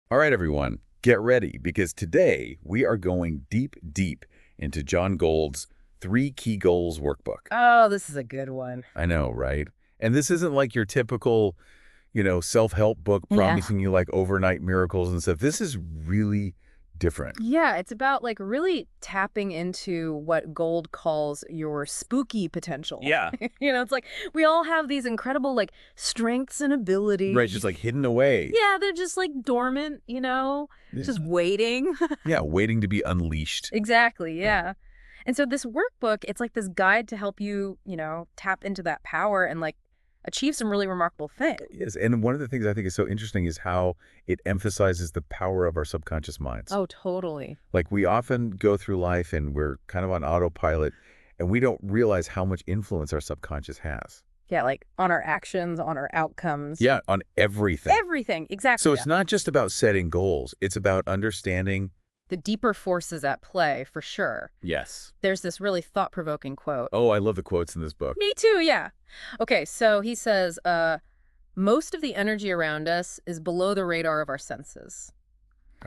All right, everyone, get ready because today we are going deep into John Gould's Three Key Goals Workbook. Oh, this is a good one. I know, right? And this isn't like your typical, self-help book Yeah. promising you like overnight miracles and stuff. This is really different. Yeah, it's about like really tapping into what Gold calls your spooky potential. Yeah. It's like we all have these incredible like strengths and Right, just abilities. like hidden away. Yeah, they're just like dormant, just Yeah. waiting. Yeah, waiting to be unleashed. Exactly, Yeah. yeah. And so this workbook, it's like this guide to help you, tap into that power and like achieve some really remarkable things. Yes, and one of the things I think is so interesting is how it emphasizes the power of our subconscious minds. Oh, totally. Like we often go through life and we're kind of on autopilot and we don't realize how much influence our subconscious has. Yeah, like on our actions, on our outcomes. Yeah, on everything. Everything, exactly. So it's not just about setting goals. It's about understanding. The deeper forces at play, for sure. Yes. There's this really thought-provoking quote. Oh, I love the quotes in this book. Me too, yeah. Okay, so he says, most of the energy around us is below the radar of our senses.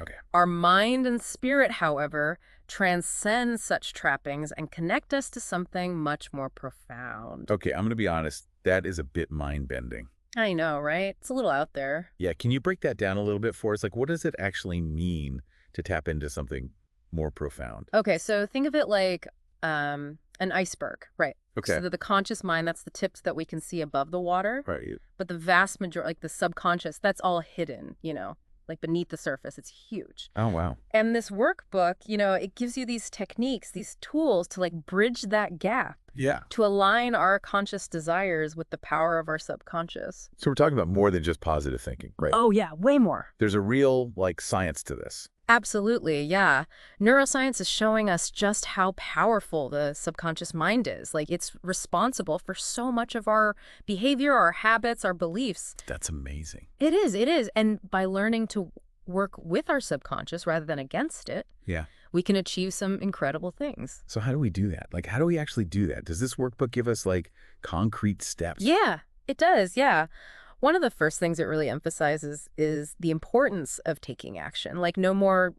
Okay. Our mind and spirit, however, transcend such trappings and connect us to something much more profound. Okay, I'm going to be honest. That is a bit mind-bending. I know, right? It's a little out there. Yeah, can you break that down a little bit for us? Like, what does it actually mean to tap into something more profound? Okay, so think of it like an iceberg, right? Okay. So the conscious mind, that's the tips that we can see above the water. Right. But the vast majority, like the subconscious, that's all hidden, like beneath the surface. It's huge. Oh, wow. And this workbook, it gives you these techniques, these tools to like bridge that gap, Yeah. to align our conscious desires with the power of our subconscious. So we're talking about more than just positive thinking, right? Oh, yeah, way more. There's a real, like, science to this. Absolutely, yeah. Neuroscience is showing us just how powerful the subconscious mind is. Like, it's responsible for so much of our behavior, our habits, our beliefs. That's amazing. It is, it is. And by learning to work with our subconscious rather than against it, Yeah. we can achieve some incredible things. So how do we do that? Like, how do we actually do that? Does this workbook give us, like, concrete steps? Yeah, it does, yeah. One of the first things it really emphasizes is the importance of taking action. Like no more,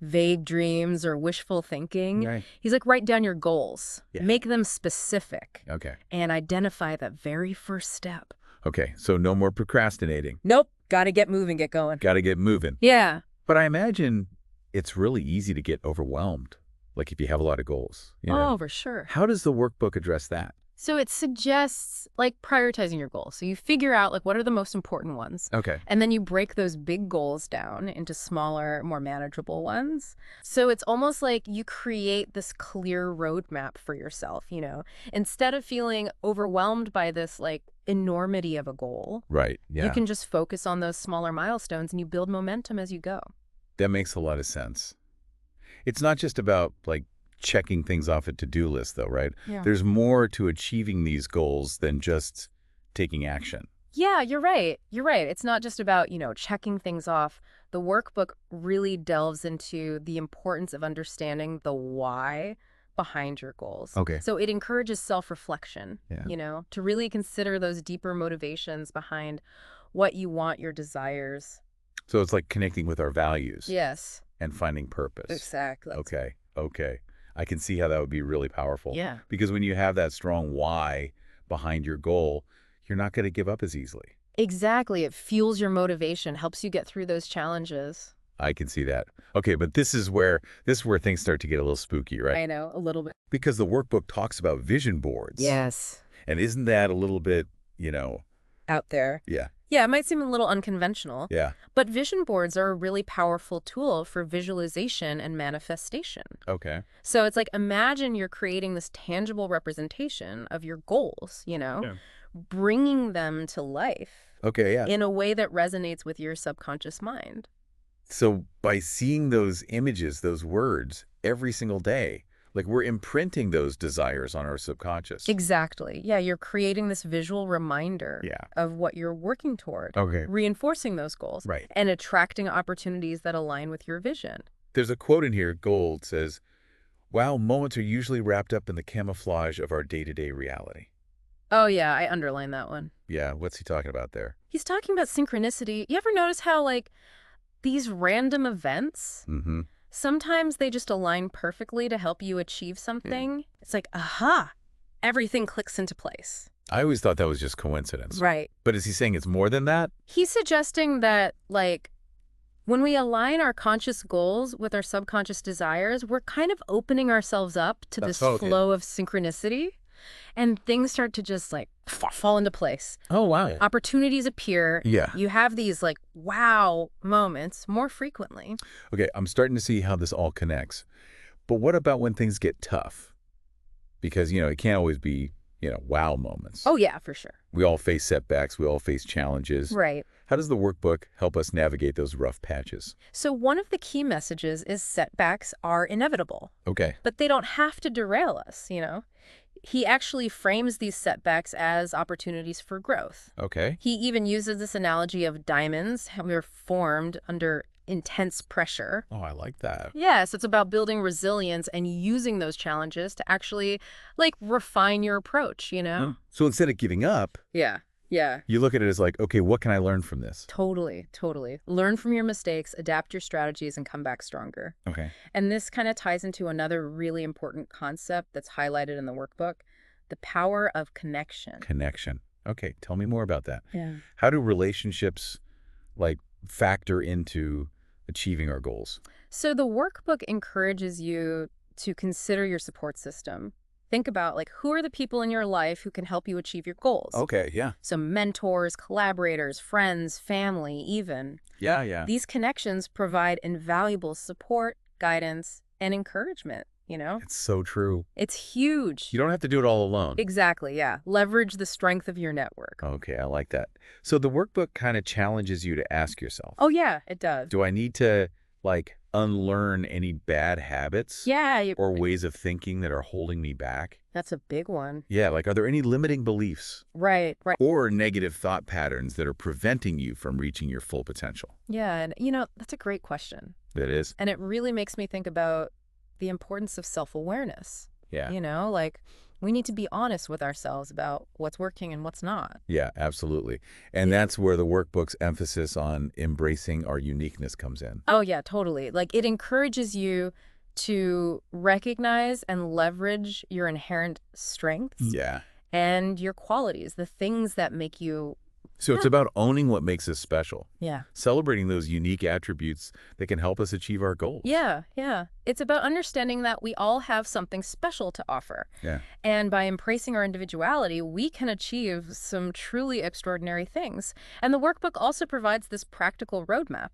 vague dreams or wishful thinking. Right. He's like, write down your goals, Yeah. make them specific, Okay. and identify that very first step. Okay, so no more procrastinating. Nope, got to get moving, get going. Got to get moving. Yeah. But I imagine it's really easy to get overwhelmed, like if you have a lot of goals. You know? Oh, for sure. How does the workbook address that? So it suggests like prioritizing your goals. So you figure out like what are the most important ones. Okay. And then you break those big goals down into smaller, more manageable ones. So it's almost like you create this clear roadmap for yourself, Instead of feeling overwhelmed by this like enormity of a goal, Right. Yeah. you can just focus on those smaller milestones and you build momentum as you go. That makes a lot of sense. It's not just about like checking things off a to-do list though, right? Yeah. There's more to achieving these goals than just taking action. Yeah, you're right. You're right. It's not just about, checking things off. The workbook really delves into the importance of understanding the why behind your goals. Okay. So it encourages self-reflection, Yeah. to really consider those deeper motivations behind what you want, your desires. So it's like connecting with our values Yes, and finding purpose. exactly. Okay. Okay. I can see how that would be really powerful. Yeah. Because when you have that strong why behind your goal, you're not going to give up as easily. Exactly. It fuels your motivation, helps you get through those challenges. I can see that. Okay, but this is where things start to get a little spooky, right? I know, a little bit. Because the workbook talks about vision boards. Yes. And isn't that a little bit, Out there. yeah, Yeah, it might seem a little unconventional. yeah. But vision boards are a really powerful tool for visualization and manifestation. Okay. So it's like, imagine you're creating this tangible representation of your goals, Yeah. bringing them to life Okay, yeah. in a way that resonates with your subconscious mind. So by seeing those images, those words every single day, like we're imprinting those desires on our subconscious. Exactly. Yeah, you're creating this visual reminder Yeah. of what you're working toward, Okay. reinforcing those goals, Right. and attracting opportunities that align with your vision. There's a quote in here, Gold says, "Wow, moments are usually wrapped up in the camouflage of our day-to-day reality." Oh, yeah, I underlined that one. Yeah, what's he talking about there? He's talking about synchronicity. You ever notice how, like, these random events, Mm-hmm. sometimes they just align perfectly to help you achieve something. It's like, aha, everything clicks into place. I always thought that was just coincidence. Right. But is he saying it's more than that? He's suggesting that, like, when we align our conscious goals with our subconscious desires, we're kind of opening ourselves up to this Okay. flow of synchronicity, and things start to just, like, fall into place. Oh, wow. Opportunities appear. Yeah. You have these, like, wow moments more frequently. Okay, I'm starting to see how this all connects. But what about when things get tough? Because, it can't always be, wow moments. Oh, yeah, for sure. We all face setbacks. We all face challenges. Right. How does the workbook help us navigate those rough patches? So one of the key messages is setbacks are inevitable, Okay. but they don't have to derail us. He actually frames these setbacks as opportunities for growth. Okay. He even uses this analogy of diamonds, how they're formed under intense pressure. Oh, I like that. Yes, it's about building resilience and using those challenges to actually, like, refine your approach. So instead of giving up, Yeah, yeah. you look at it as like, okay, what can I learn from this? Totally, totally. Learn from your mistakes, adapt your strategies, and come back stronger. Okay. And this kind of ties into another really important concept that's highlighted in the workbook, the power of connection. Connection. Okay, tell me more about that. Yeah. How do relationships, factor into achieving our goals? So the workbook encourages you to consider your support system. Think about, like, who are the people in your life who can help you achieve your goals? Okay, yeah. So mentors, collaborators, friends, family, even. Yeah. These connections provide invaluable support, guidance, and encouragement. It's so true. It's huge. You don't have to do it all alone. Exactly, yeah. Leverage the strength of your network. Okay, I like that. So the workbook kind of challenges you to ask yourself, Oh, yeah, it does. do I need to, unlearn any bad habits Yeah, or ways of thinking that are holding me back? that's a big one. Yeah, are there any limiting beliefs Right. or negative thought patterns that are preventing you from reaching your full potential? Yeah, and that's a great question. That is. And it really makes me think about the importance of self-awareness. Yeah. We need to be honest with ourselves about what's working and what's not. Yeah, absolutely. And that's where the workbook's emphasis on embracing our uniqueness comes in. Oh, yeah, totally. Like, it encourages you to recognize and leverage your inherent strengths Yeah. and your qualities, the things that make you. So it's about owning what makes us special, Yeah. celebrating those unique attributes that can help us achieve our goals. Yeah. It's about understanding that we all have something special to offer. Yeah. And by embracing our individuality, we can achieve some truly extraordinary things. And the workbook also provides this practical roadmap,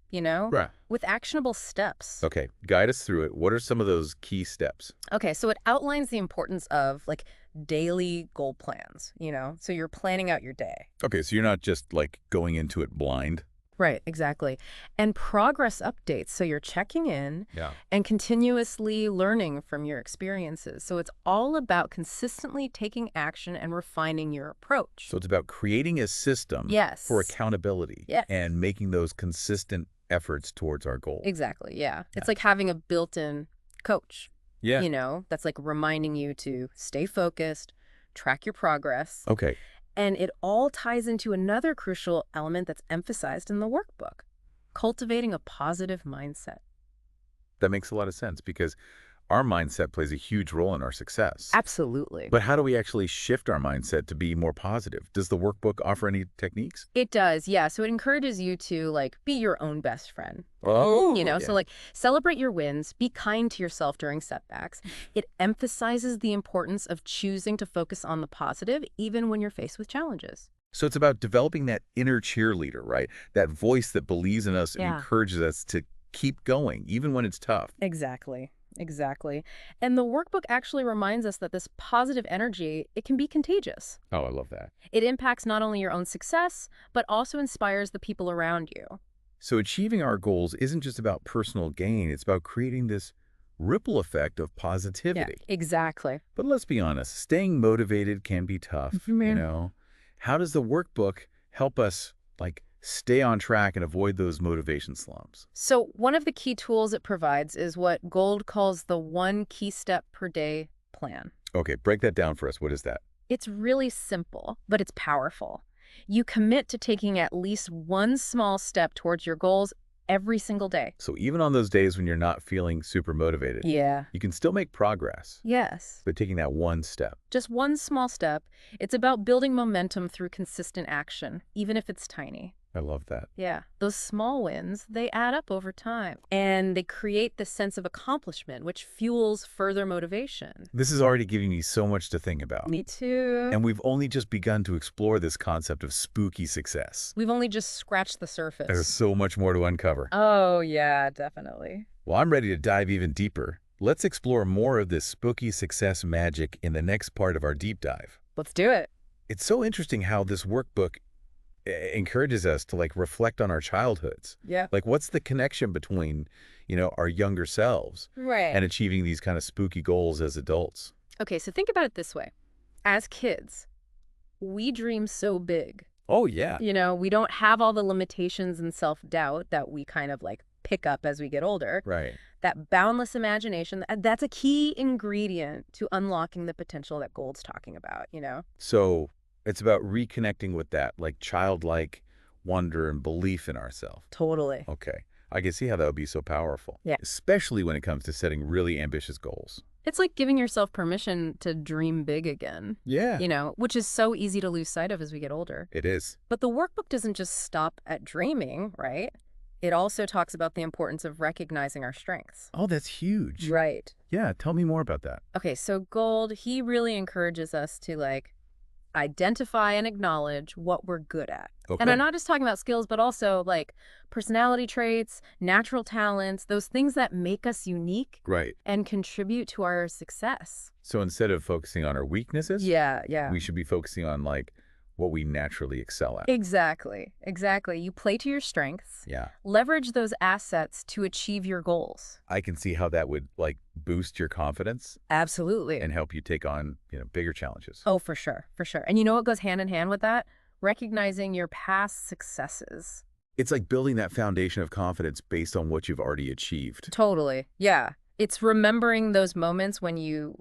Right. with actionable steps. Okay, guide us through it. What are some of those key steps? Okay, so it outlines the importance of, like, daily goal plans, so you're planning out your day. Okay, so you're not just going into it blind. Right, exactly. And progress updates, so you're checking in Yeah. and continuously learning from your experiences. So it's all about consistently taking action and refining your approach. So it's about creating a system Yes. for accountability Yes. and making those consistent efforts towards our goal. Exactly, yeah. It's like having a built-in coach, Yeah. that's like reminding you to stay focused, track your progress. Okay. And it all ties into another crucial element that's emphasized in the workbook, cultivating a positive mindset. That makes a lot of sense because our mindset plays a huge role in our success. Absolutely. But how do we actually shift our mindset to be more positive? Does the workbook offer any techniques? It does, yeah. So it encourages you to, like, be your own best friend. Oh, So, like, celebrate your wins, be kind to yourself during setbacks. It emphasizes the importance of choosing to focus on the positive, even when you're faced with challenges. So it's about developing that inner cheerleader, right? That voice that believes in us and Yeah. encourages us to keep going, even when it's tough. Exactly. And the workbook actually reminds us that this positive energy, it can be contagious. Oh, I love that. It impacts not only your own success, but also inspires the people around you. So achieving our goals isn't just about personal gain. It's about creating this ripple effect of positivity. Exactly. But let's be honest, staying motivated can be tough, Mhm. How does the workbook help us, stay on track and avoid those motivation slumps? So one of the key tools it provides is what Gold calls the 1 key step per day plan. Okay, break that down for us. What is that? It's really simple, but it's powerful. You commit to taking at least one small step towards your goals every single day. So even on those days when you're not feeling super motivated, Yeah. you can still make progress Yes. by taking that one step. Just one small step. It's about building momentum through consistent action, even if it's tiny. I love that. Yeah. Those small wins, they add up over time. And they create this sense of accomplishment, which fuels further motivation. This is already giving me so much to think about. Me too. And we've only just begun to explore this concept of spooky success. We've only just scratched the surface. There's so much more to uncover. Oh, yeah, definitely. Well, I'm ready to dive even deeper. Let's explore more of this spooky success magic in the next part of our deep dive. Let's do it. It's so interesting how this workbook encourages us to reflect on our childhoods. Yeah. What's the connection between, our younger selves Right. and achieving these kind of spooky goals as adults? Okay, so think about it this way. As kids, we dream so big. Oh, yeah. We don't have all the limitations and self-doubt that we kind of pick up as we get older. Right. That boundless imagination, that's a key ingredient to unlocking the potential that Gold's talking about. So it's about reconnecting with that, childlike wonder and belief in ourselves. Totally. Okay. I can see how that would be so powerful. Yeah. Especially when it comes to setting really ambitious goals. It's like giving yourself permission to dream big again. Yeah. Which is so easy to lose sight of as we get older. It is. But the workbook doesn't just stop at dreaming, right? It also talks about the importance of recognizing our strengths. Oh, that's huge. Right. Yeah. Tell me more about that. Okay, so Gold, he really encourages us to identify and acknowledge what we're good at. Okay. And I'm not just talking about skills, but also personality traits, natural talents, those things that make us unique Right. and contribute to our success. So instead of focusing on our weaknesses, Yeah. we should be focusing on what we naturally excel at. Exactly. You play to your strengths. Yeah. Leverage those assets to achieve your goals. I can see how that would boost your confidence Absolutely. and help you take on, bigger challenges. Oh, for sure. And you know what goes hand in hand with that? Recognizing your past successes. It's like building that foundation of confidence based on what you've already achieved. Totally. Yeah. It's remembering those moments when you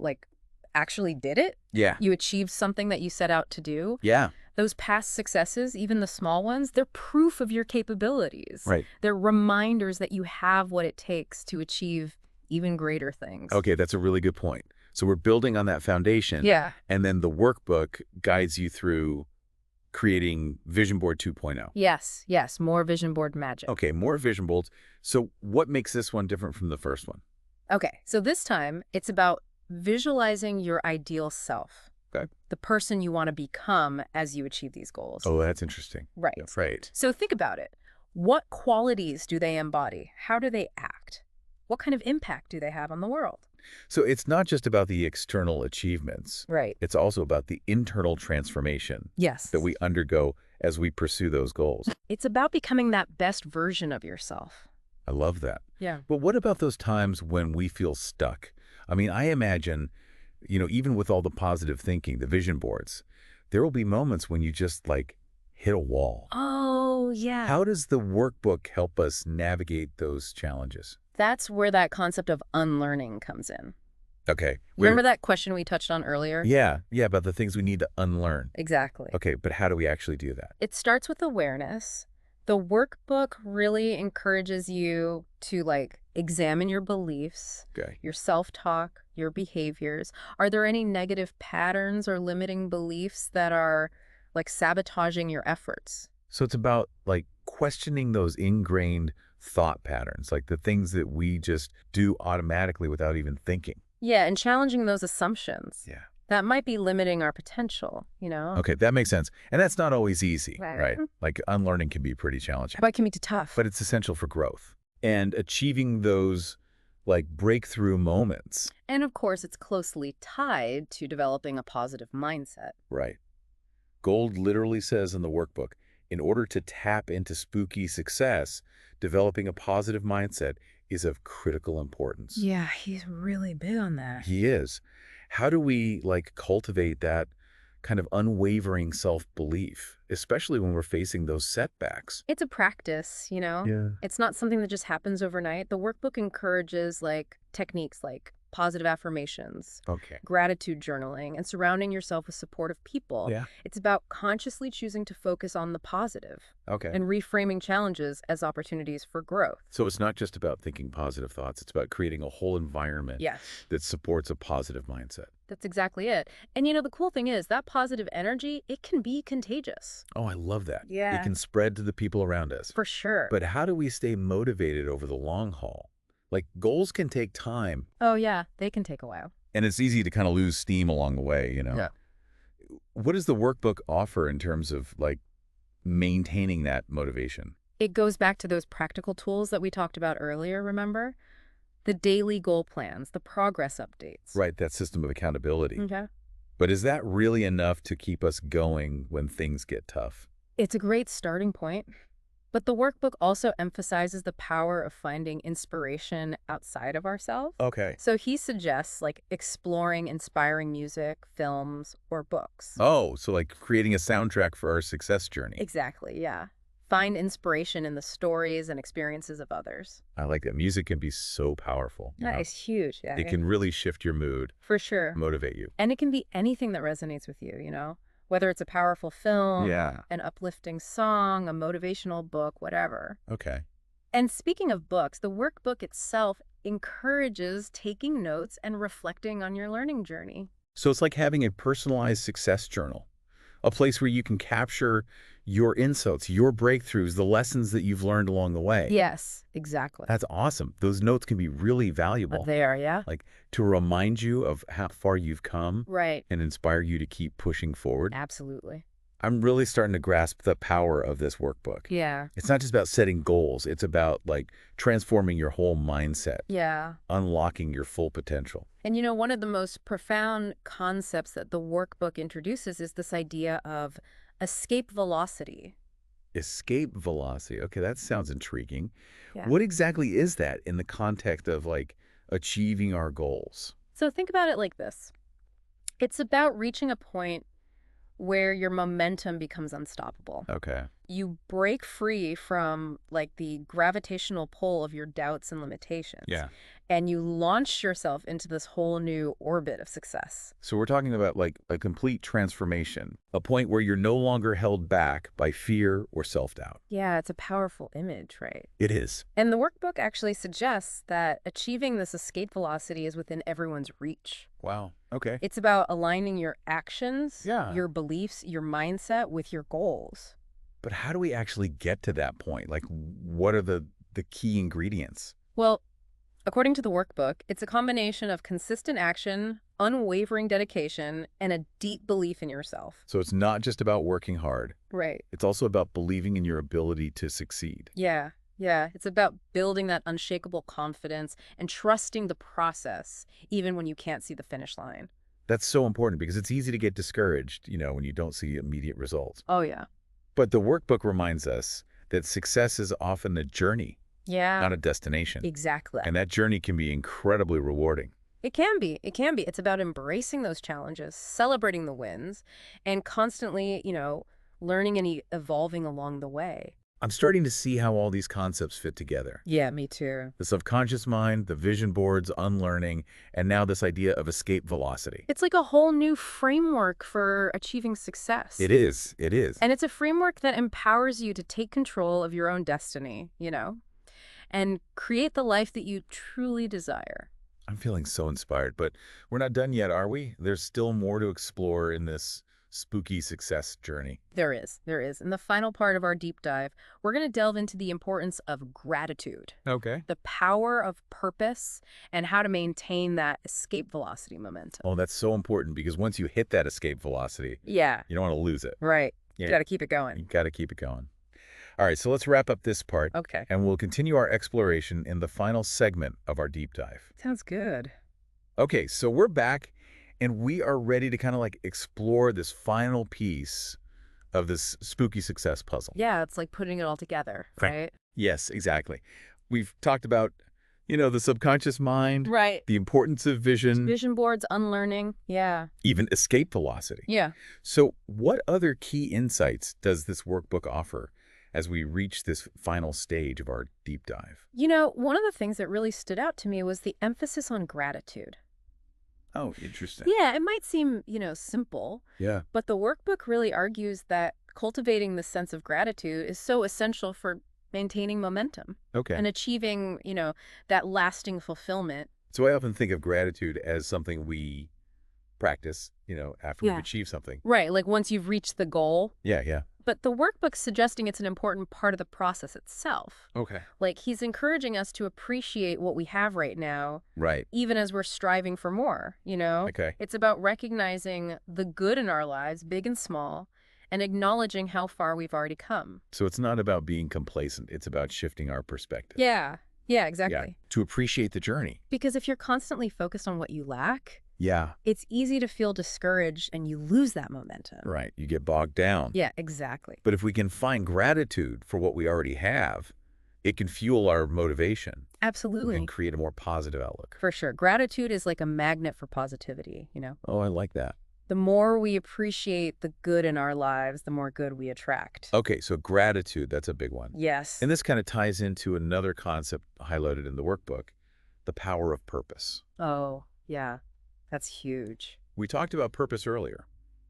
actually did it. Yeah. You achieved something that you set out to do. Yeah. Those past successes, even the small ones, they're proof of your capabilities. Right. They're reminders that you have what it takes to achieve even greater things. Okay, that's a really good point. So we're building on that foundation. Yeah. And then the workbook guides you through creating Vision Board 2.0. Yes. More vision board magic. Okay, more vision boards. So what makes this one different from the first one? Okay, so this time it's about visualizing your ideal self. Okay. The person you want to become as you achieve these goals. Oh, that's interesting. Right. Yeah, right. So think about it. What qualities do they embody? How do they act? What kind of impact do they have on the world? So it's not just about the external achievements. Right. It's also about the internal transformation Yes. that we undergo as we pursue those goals. It's about becoming that best version of yourself. I love that. Yeah. But what about those times when we feel stuck? I mean, I imagine, even with all the positive thinking, the vision boards, there will be moments when you just hit a wall. Oh, yeah. How does the workbook help us navigate those challenges? That's where that concept of unlearning comes in. Okay. Remember that question we touched on earlier? Yeah, about the things we need to unlearn. Exactly. Okay, but how do we actually do that? It starts with awareness. The workbook really encourages you to examine your beliefs, Okay. your self-talk, your behaviors. Are there any negative patterns or limiting beliefs that are sabotaging your efforts? So it's about questioning those ingrained thought patterns, the things that we just do automatically without even thinking. Yeah, and challenging those assumptions. Yeah. That might be limiting our potential, Okay, that makes sense. And that's not always easy, Right. right? Unlearning can be pretty challenging, But it can be tough. but it's essential for growth. And achieving those breakthrough moments. And of course, it's closely tied to developing a positive mindset. Right. Gold literally says in the workbook, in order to tap into spooky success, developing a positive mindset is of critical importance. Yeah, he's really big on that. He is. How do we cultivate that kind of unwavering self-belief, especially when we're facing those setbacks? It's a practice. Yeah. It's not something that just happens overnight. The workbook encourages techniques like positive affirmations, Okay. gratitude journaling, and surrounding yourself with supportive people. Yeah. It's about consciously choosing to focus on the positive Okay. and reframing challenges as opportunities for growth. So it's not just about thinking positive thoughts. It's about creating a whole environment Yes. that supports a positive mindset. That's exactly it. And the cool thing is that positive energy, it can be contagious. Oh, I love that. It Yeah. can spread to the people around us. For sure. But how do we stay motivated over the long haul? Like, goals can take time, Oh, yeah, they can take a while. and it's easy to kind of lose steam along the way, you know? Yeah. What does the workbook offer in terms of, like, maintaining that motivation? It goes back to those practical tools that we talked about earlier, remember? The daily goal plans, the progress updates. Right, that system of accountability. Okay. But is that really enough to keep us going when things get tough? It's a great starting point. But the workbook also emphasizes the power of finding inspiration outside of ourselves. Okay. So he suggests exploring inspiring music, films, or books. Oh, so like creating a soundtrack for our success journey. Exactly, yeah. Find inspiration in the stories and experiences of others. I like that. Music can be so powerful. That is huge, yeah. It can really shift your mood, For sure. motivate you. And it can be anything that resonates with you. Whether it's a powerful film, Yeah. an uplifting song, a motivational book, whatever. Okay. And speaking of books, the workbook itself encourages taking notes and reflecting on your learning journey. So it's like having a personalized success journal, a place where you can capture your insights, your breakthroughs, the lessons that you've learned along the way. Yes, exactly. That's awesome. Those notes can be really valuable. They are, yeah. Like to remind you of how far you've come Right. and inspire you to keep pushing forward. Absolutely. I'm really starting to grasp the power of this workbook. Yeah. It's not just about setting goals. It's about like transforming your whole mindset, Yeah. unlocking your full potential. And one of the most profound concepts that the workbook introduces is this idea of escape velocity. Escape velocity. Okay, that sounds intriguing. Yeah. What exactly is that in the context of like achieving our goals? So think about it like this. It's about reaching a point where your momentum becomes unstoppable. Okay. You break free from the gravitational pull of your doubts and limitations. Yeah. And you launch yourself into this whole new orbit of success. So we're talking about like a complete transformation, a point where you're no longer held back by fear or self-doubt. Yeah, it's a powerful image, right? It is. And the workbook actually suggests that achieving this escape velocity is within everyone's reach. Wow. Okay. It's about aligning your actions, Yeah. your beliefs, your mindset with your goals. But how do we actually get to that point? Like, what are the key ingredients? Well, according to the workbook, it's a combination of consistent action, unwavering dedication, and a deep belief in yourself. So it's not just about working hard. Right. It's also about believing in your ability to succeed. Yeah. Yeah. It's about building that unshakable confidence and trusting the process, even when you can't see the finish line. That's so important because it's easy to get discouraged, when you don't see immediate results. Oh, yeah. But the workbook reminds us that success is often a journey, Yeah. not a destination. Exactly. And that journey can be incredibly rewarding. It can be. It can be. It's about embracing those challenges, celebrating the wins, and constantly, learning and evolving along the way. I'm starting to see how all these concepts fit together. Yeah, me too. The subconscious mind, the vision boards, unlearning, and now this idea of escape velocity. It's like a whole new framework for achieving success. It is. It is. And it's a framework that empowers you to take control of your own destiny, and create the life that you truly desire. I'm feeling so inspired, but we're not done yet, are we? There's still more to explore in this spooky success journey. There is. There is. In the final part of our deep dive, we're going to delve into the importance of gratitude, Okay. the power of purpose, and how to maintain that escape velocity momentum. Oh, that's so important because once you hit that escape velocity, Yeah, you don't want to lose it. right. Yeah. You got to keep it You going. got to keep it going. All right, so let's wrap up this part, Okay. and we'll continue our exploration in the final segment of our deep dive. Sounds good. Okay, so we're back, and we are ready to kind of like explore this final piece of this spooky success puzzle. Yeah, it's like putting it all together, right? Yes, exactly. We've talked about, the subconscious mind, Right. the importance of vision, Vision boards, unlearning. Yeah. even escape velocity. Yeah. So what other key insights does this workbook offer as we reach this final stage of our deep dive? One of the things that really stood out to me was the emphasis on gratitude. Oh, interesting. Yeah, it might seem, simple, Yeah. but the workbook really argues that cultivating the sense of gratitude is so essential for maintaining momentum Okay. and achieving, that lasting fulfillment. So I often think of gratitude as something we practice, after we've Yeah. achieved something. Right, like once you've reached the goal. Yeah, yeah. But the workbook's suggesting it's an important part of the process itself. Okay. Like he's encouraging us to appreciate what we have right now, Right. even as we're striving for more. Okay. It's about recognizing the good in our lives, big and small, and acknowledging how far we've already come. So it's not about being complacent. It's about shifting our perspective. Yeah. Yeah, exactly. To appreciate the journey. Because if you're constantly focused on what you lack, Yeah. it's easy to feel discouraged and you lose that momentum. Right. You get bogged down. Yeah, exactly. But if we can find gratitude for what we already have, it can fuel our motivation Absolutely. and create a more positive outlook. For sure. Gratitude is like a magnet for positivity. Oh, I like that. The more we appreciate the good in our lives, the more good we attract. Okay, so gratitude, that's a big one. Yes. And this kind of ties into another concept highlighted in the workbook, the power of purpose. Oh, yeah. That's huge. We talked about purpose earlier,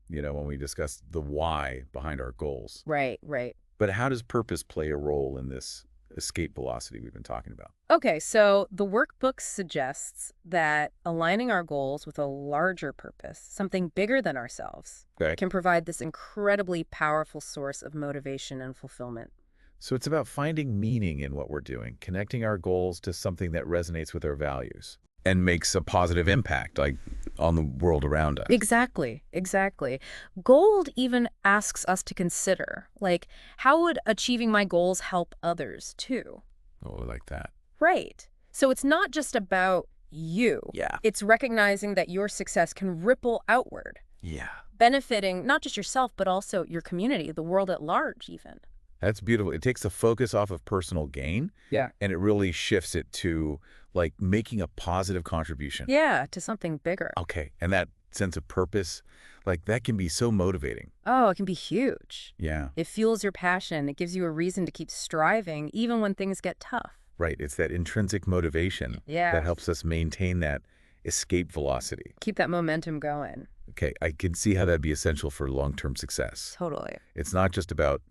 when we discussed the why behind our goals. Right, right. But how does purpose play a role in this escape velocity we've been talking about? Okay, so the workbook suggests that aligning our goals with a larger purpose, something bigger than ourselves, Okay. can provide this incredibly powerful source of motivation and fulfillment. So it's about finding meaning in what we're doing, connecting our goals to something that resonates with our values and makes a positive impact, like on the world around us. Exactly, exactly. Gold even asks us to consider, like, how would achieving my goals help others too? Oh, I like that. Right. So it's not just about you. Yeah. It's recognizing that your success can ripple outward, Yeah. benefiting not just yourself, but also your community, the world at large even. That's beautiful. It takes the focus off of personal gain. Yeah. And it really shifts it to like making a positive contribution. Yeah, to something bigger. Okay. And that sense of purpose, like that can be so motivating. Oh, it can be huge. Yeah. It fuels your passion. It gives you a reason to keep striving, even when things get tough. Right. It's that intrinsic motivation that helps us maintain that escape velocity. Keep that momentum going. Okay. I can see how that'd be essential for long-term success. Totally. It's not just about,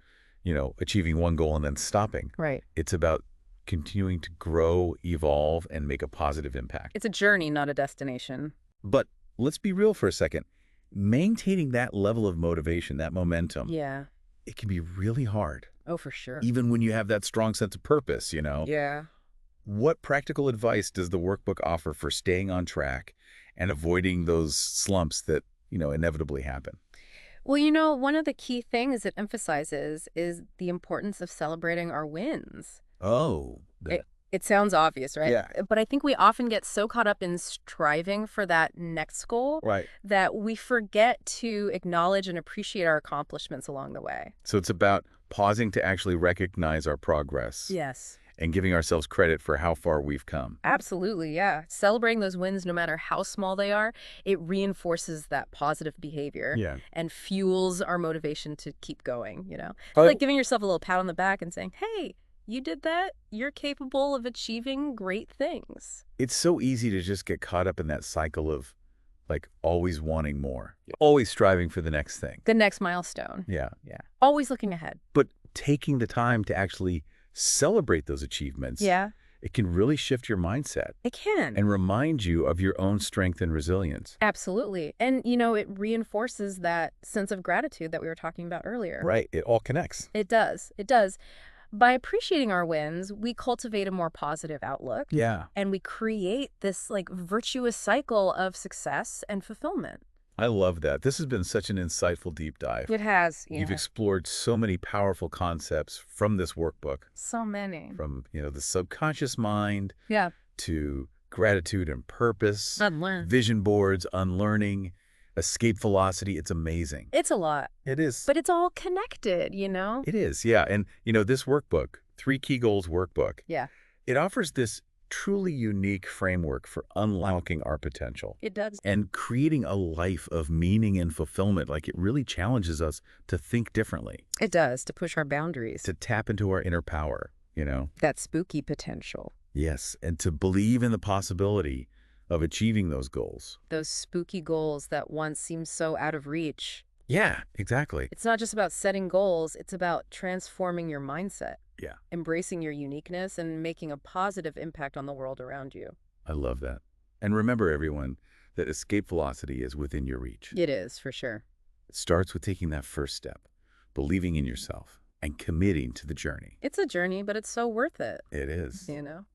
achieving one goal and then stopping. Right. It's about continuing to grow, evolve, and make a positive impact. It's a journey, not a destination. But let's be real for a second. Maintaining that level of motivation, that momentum, Yeah. it can be really hard. Oh, for sure. Even when you have that strong sense of purpose, Yeah. What practical advice does the workbook offer for staying on track and avoiding those slumps that, inevitably happen? Well, one of the key things it emphasizes is the importance of celebrating our wins. Oh, It sounds obvious, right? Yeah. But I think we often get so caught up in striving for that next goal right. that we forget to acknowledge and appreciate our accomplishments along the way. So it's about pausing to actually recognize our progress Yes. and giving ourselves credit for how far we've come. Absolutely, yeah. Celebrating those wins, no matter how small they are, it reinforces that positive behavior Yeah. and fuels our motivation to keep going. It's Oh. like giving yourself a little pat on the back and saying, hey, you did that. You're capable of achieving great things. It's so easy to just get caught up in that cycle of like always wanting more, always striving for the next thing. The next milestone. Yeah. Always looking ahead. But taking the time to actually celebrate those achievements, Yeah, it can really shift your mindset it can. and remind you of your own strength and resilience. Absolutely. And, it reinforces that sense of gratitude that we were talking about earlier. Right. It all connects. It does. It does. By appreciating our wins, we cultivate a more positive outlook. Yeah. And we create this virtuous cycle of success and fulfillment. I love that. This has been such an insightful deep dive. It has. You've explored so many powerful concepts from this workbook, So many. from, the subconscious mind Yeah. to gratitude and purpose, Unlearn. vision boards, unlearning, escape velocity. It's amazing. It's a lot. It is. But it's all connected, It is, yeah. And, this workbook, Three Goals Workbook, Yeah. it offers this truly unique framework for unlocking our potential It does. and creating a life of meaning and fulfillment. Like, it really challenges us to think differently, It does, to push our boundaries. to tap into our inner power, you know? That spooky potential. Yes, and to believe in the possibility of achieving those goals. Those spooky goals that once seemed so out of reach. Yeah, exactly. It's not just about setting goals, it's about transforming your mindset, Yeah, embracing your uniqueness, and making a positive impact on the world around you. I love that. And remember, everyone, that escape velocity is within your reach. It is, for sure. It starts with taking that first step, believing in yourself, and committing to the journey. It's a journey, but it's so worth it, It is. you know?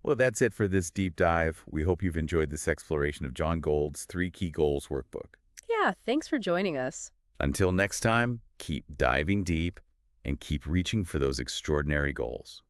Well, that's it for this deep dive. We hope you've enjoyed this exploration of John Gold's Three Key Goals Workbook. Yeah, thanks for joining us. Until next time, keep diving deep and keep reaching for those extraordinary goals.